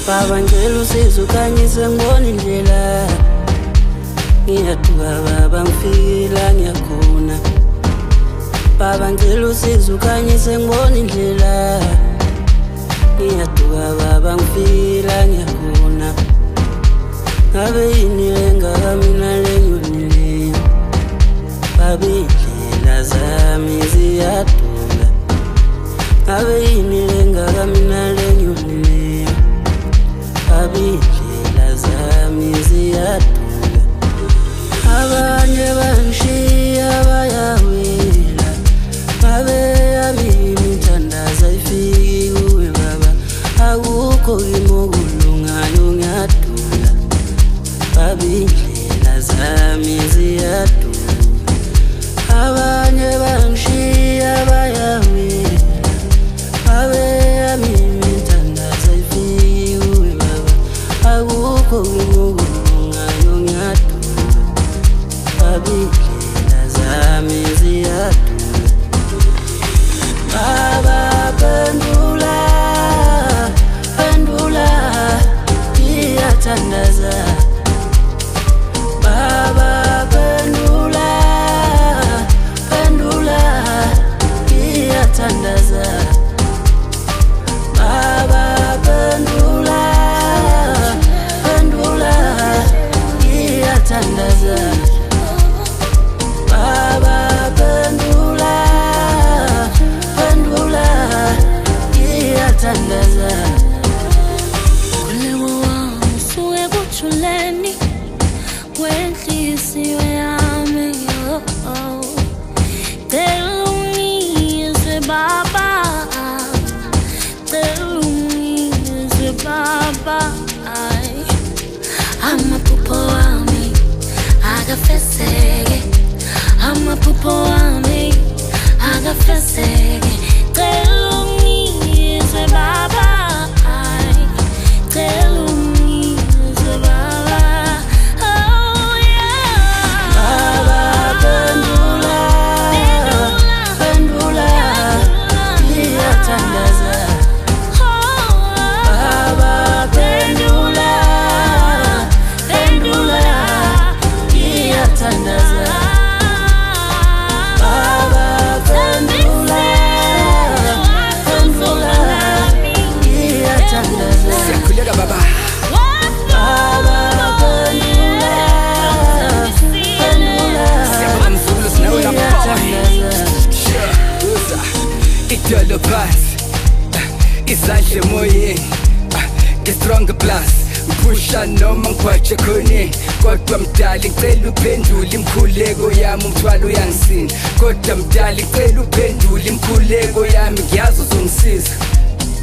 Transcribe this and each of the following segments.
Baba ngicela usizo ukhanyise ngibone indlela. Ngiyaduka baba ngifike la ngiyakhona. Baba ngicela usizo ukhanyise ngibone indlela. Ngiyaduka baba ngifike la ngiyakhona. Ngabe yini engaka mina lenyonile. Baba indlela zami ziyaduka. Ngabe yini engaka mina lenyonile. Baba indlela zami ziyaduka. Abanye bangishiya bayawela. Ngabe yami imithandazo ayifiki kuwe baba. Akukho kimi okulungayo ngiyadula. Baba indlela zami ziyaduka. Abanye bangishiya bayawela. Ngabe yami imithandazo ayifiki kuwe baba. Akukho kimi okulungayo ngiyadula. Baba indlela zami ziyaduka. Baba pendula, pendula, ngiyathandaza. Baba pendula, pendula, ngiyathandaza. Baba pendula, pendula, ngiyathandaza. Baba pendula, pendula, ngiyathandaza. Kulewo wami usuke kujuleni kwenhliziyo yami, cela ungizwe baba, cela ungizwe baba. Amaphupho wami akafezeke, amaphupho wami akafezeke. Cela ungizwe baba, cela ungizwe baba. Oh yeah. Baba pendula, pendula, ngiyathandaza. Baba pendula, pendula, ngiyathandaza. Baba pendula, pendula, ngiyathandaza. Siyakhuleka baba. Baba pendula, pendula, Siyabonga mzukulu sinawe lapho. ngiyathandaza. Uza idolo phansi, izandla emoyeni, nge-strong plus ngipusha noma ngikhwatshe khoneni. Kodwa mdali ngicela uphendule imkhuleko yami, umthwalo uyangisinda. Kodwa mdali ngicela uphendule imkhuleko yami, ngiyazi uzongisiza.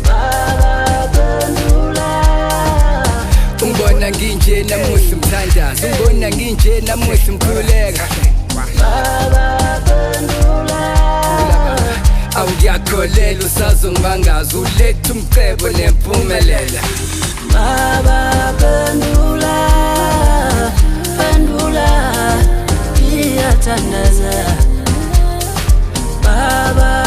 Baba pendula, Ungibona nginje namuhla umthandazo, ungibona nginje namuhla umkhuleka. Baba pendula, Awu ngiyakholela usazongibangaza, uletha umcebo nempumelela. Baba pendula, pendula, ngiyathandaza. Baba